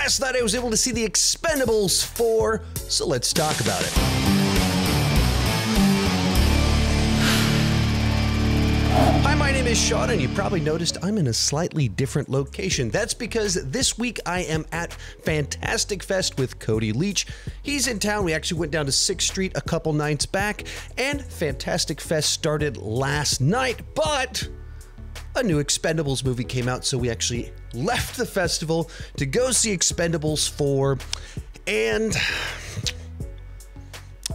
last night I was able to see the Expendables 4, so let's talk about it. Hi, my name is Sean, and you probably noticed I'm in a slightly different location. That's because this week I am at Fantastic Fest with Cody Leach. He's in town. We actually went down to 6th Street a couple nights back, and Fantastic Fest started last night, but a new Expendables movie came out, so we actually left the festival to go see Expendables 4, and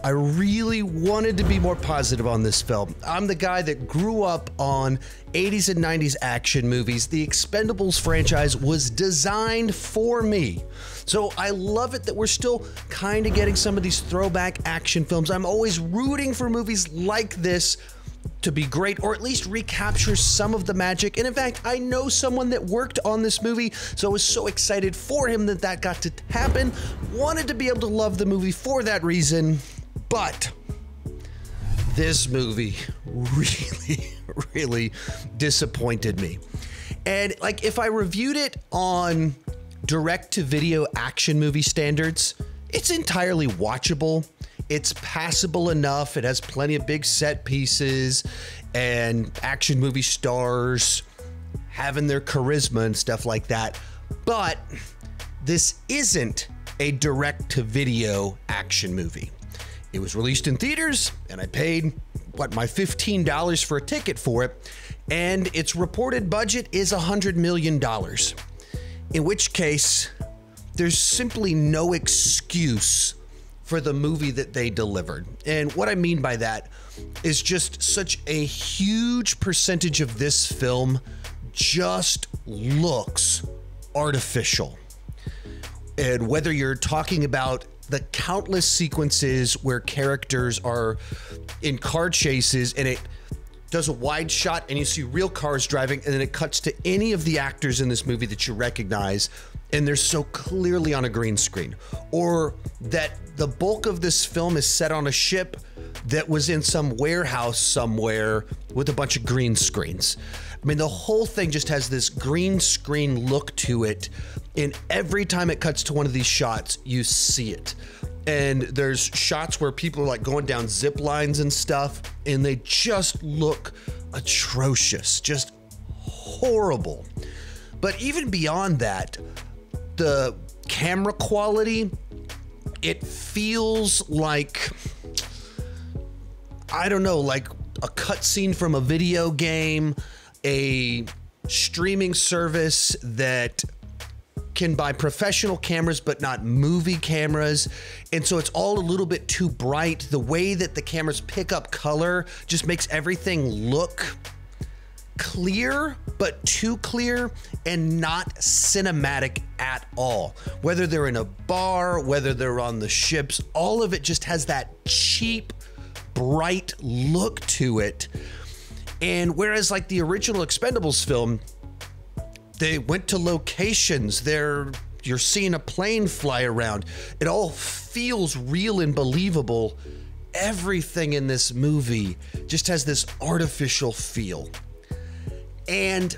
I really wanted to be more positive on this film. I'm the guy that grew up on 80s and 90s action movies. The Expendables franchise was designed for me. So I love it that we're still kind of getting some of these throwback action films. I'm always rooting for movies like this to be great, or at least recapture some of the magic. And in fact, I know someone that worked on this movie, so I was so excited for him that that got to happen. Wanted to be able to love the movie for that reason. But this movie really disappointed me. And like, if I reviewed it on direct-to-video action movie standards, it's entirely watchable. It's passable enough. It has plenty of big set pieces and action movie stars having their charisma and stuff like that. But this isn't a direct-to-video action movie. It was released in theaters, and I paid, my $15 for a ticket for it, and its reported budget is $100 million. In which case, there's simply no excuse for the movie that they delivered. And what I mean by that is just such a huge percentage of this film just looks artificial. And whether you're talking about the countless sequences where characters are in car chases and it does a wide shot and you see real cars driving, and then it cuts to any of the actors in this movie that you recognize, and they're so clearly on a green screen, or that the bulk of this film is set on a ship that was in some warehouse somewhere with a bunch of green screens. I mean, the whole thing just has this green screen look to it, and every time it cuts to one of these shots, you see it. And there's shots where people are like going down zip lines and stuff, and they just look atrocious, just horrible. But even beyond that, the camera quality, it feels like, I don't know, like a cutscene from a video game, a streaming service that can buy professional cameras but not movie cameras, and so it's all a little bit too bright. The way that the cameras pick up color just makes everything look clear, but too clear and not cinematic at all. Whether they're in a bar, whether they're on the ships, all of it just has that cheap, bright look to it. And whereas like the original Expendables film, they went to locations, you're seeing a plane fly around. It all feels real and believable. Everything in this movie just has this artificial feel. And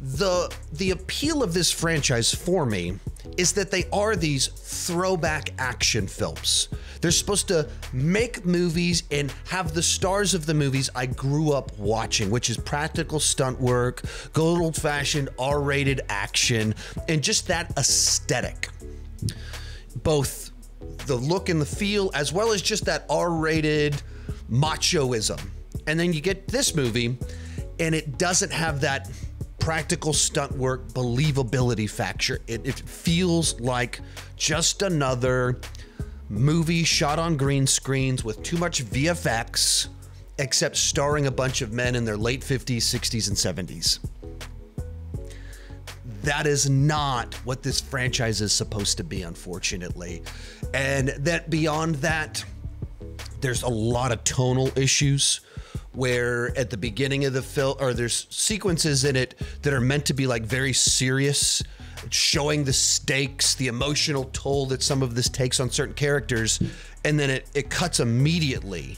the appeal of this franchise for me is that they are these throwback action films. They're supposed to make movies and have the stars of the movies I grew up watching, which is practical stunt work, good old-fashioned R-rated action, and just that aesthetic. Both the look and the feel, as well as just that R-rated machoism. And then you get this movie, and it doesn't have that practical stunt work believability factor. It feels like just another movie shot on green screens with too much VFX, except starring a bunch of men in their late 50s, 60s, and 70s. That is not what this franchise is supposed to be, unfortunately. And that beyond that, there's a lot of tonal issues where at the beginning of the film, or there's sequences in it that are meant to be like very serious, showing the stakes, the emotional toll that some of this takes on certain characters, and then it cuts immediately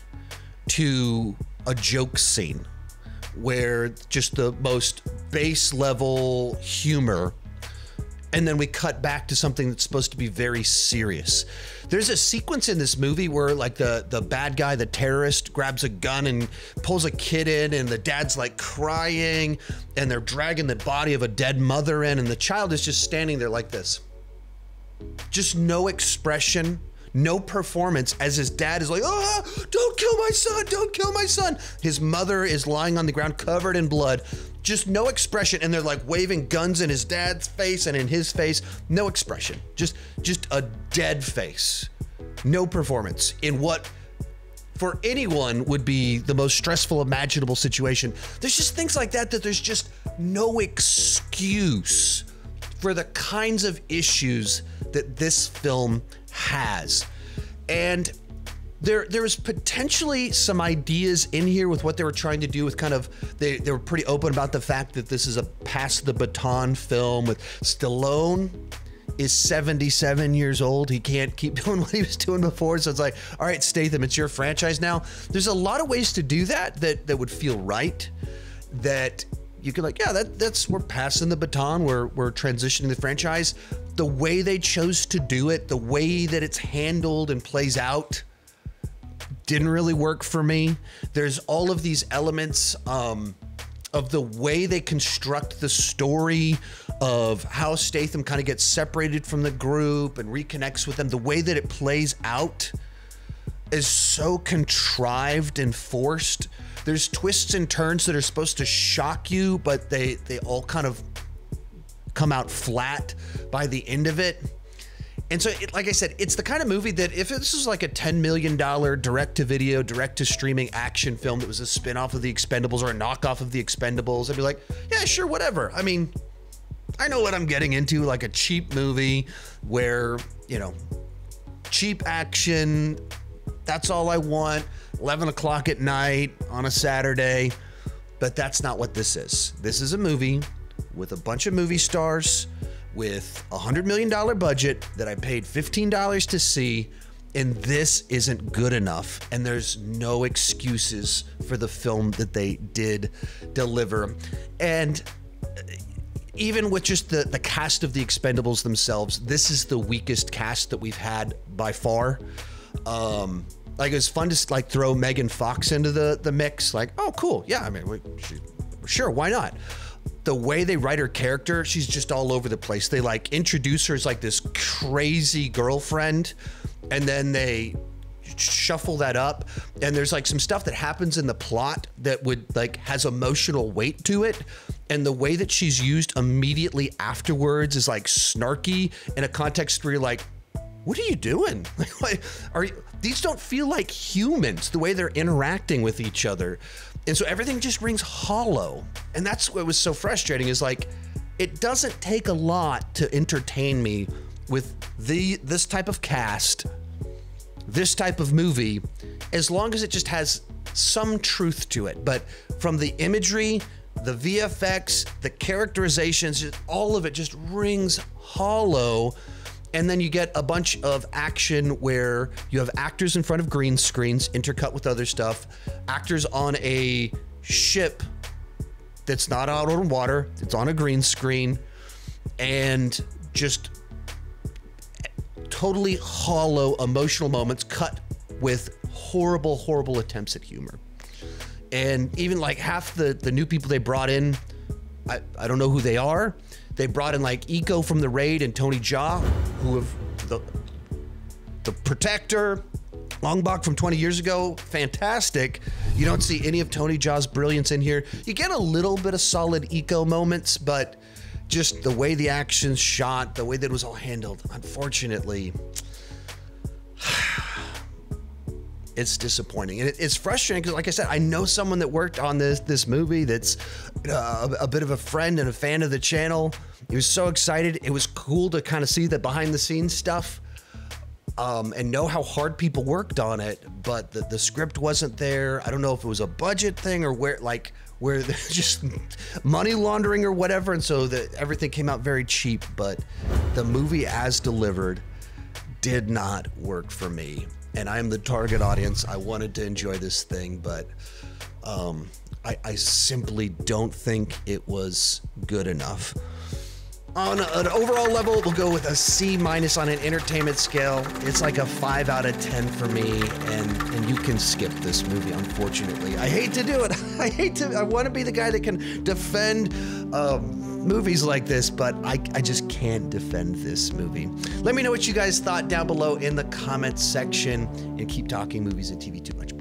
to a joke scene where just the most base level humor And then we cut back to something that's supposed to be very serious. There's a sequence in this movie where like the bad guy, the terrorist, grabs a gun and pulls a kid in, and the dad's like crying, and they're dragging the body of a dead mother in, and the child is just standing there like this. Just no expression, no performance, as his dad is like, oh, don't kill my son, don't kill my son. His mother is lying on the ground covered in blood. Just no expression, and they're like waving guns in his dad's face and in his face. No expression, just a dead face. No performance in what for anyone would be the most stressful imaginable situation. There's just things like that there's just no excuse for the kinds of issues that this film has. And there is potentially some ideas in here with what they were trying to do with kind of, they were pretty open about the fact that this is a pass the baton film with Stallone is 77 years old. He can't keep doing what he was doing before. So it's like, all right, Statham, it's your franchise now. There's a lot of ways to do that would feel right, that you could like, yeah, that's we're passing the baton. We're transitioning the franchise. The way they chose to do it, the way that it's handled and plays out, didn't really work for me. There's all of these elements of the way they construct the story, of how Statham kind of gets separated from the group and reconnects with them. The way that it plays out is so contrived and forced. There's twists and turns that are supposed to shock you, but they all kind of come out flat by the end of it. And so, like I said, it's the kind of movie that if this was like a $10 million direct-to-video, direct-to-streaming action film that was a spin-off of the Expendables or a knockoff of the Expendables, I'd be like, yeah, sure, whatever. I mean, I know what I'm getting into, like a cheap movie where, you know, cheap action, that's all I want, 11 o'clock at night on a Saturday, but that's not what this is. This is a movie with a bunch of movie stars, with a $100 million budget that I paid $15 to see, and this isn't good enough. And there's no excuses for the film that they did deliver. And even with just the cast of the Expendables themselves, this is the weakest cast that we've had by far. Like, it was fun to like throw Megan Fox into the mix. Like, oh, cool. Yeah, I mean, sure, why not? The way they write her character, she's just all over the place. They like introduce her as like this crazy girlfriend, and then they shuffle that up, and there's like some stuff that happens in the plot that would like has emotional weight to it, and the way that she's used immediately afterwards is like snarky in a context where you're like, what are you doing? Like, these don't feel like humans, the way they're interacting with each other. And so everything just rings hollow. And that's what was so frustrating, is like, it doesn't take a lot to entertain me with this type of cast, this type of movie, as long as it just has some truth to it. But from the imagery, the VFX, the characterizations, all of it just rings hollow. And then you get a bunch of action where you have actors in front of green screens intercut with other stuff, actors on a ship that's not out on water, it's on a green screen, and just totally hollow emotional moments cut with horrible, horrible attempts at humor. And even like half the new people they brought in, I don't know who they are. They brought in like Iko from The Raid and Tony Jaa, who have the Protector, Longbach from 20 years ago, fantastic. You don't see any of Tony Jaa's brilliance in here. You get a little bit of solid Iko moments, but just the way the action's shot, the way that it was all handled, unfortunately, it's disappointing. And it's frustrating because, like I said, I know someone that worked on this movie that's a bit of a friend and a fan of the channel. He was so excited. It was cool to kind of see the behind the scenes stuff and know how hard people worked on it, but the script wasn't there. I don't know if it was a budget thing or where there's just money laundering or whatever. And so everything came out very cheap, but the movie as delivered did not work for me. And I am the target audience. I wanted to enjoy this thing, but I simply don't think it was good enough. On an overall level, we'll go with a C- on an entertainment scale. It's like a 5 out of 10 for me, and you can skip this movie, unfortunately. I hate to do it. I want to be the guy that can defend movies like this, but I just can't defend this movie. Let me know what you guys thought down below in the comments section, and keep talking movies and TV too much.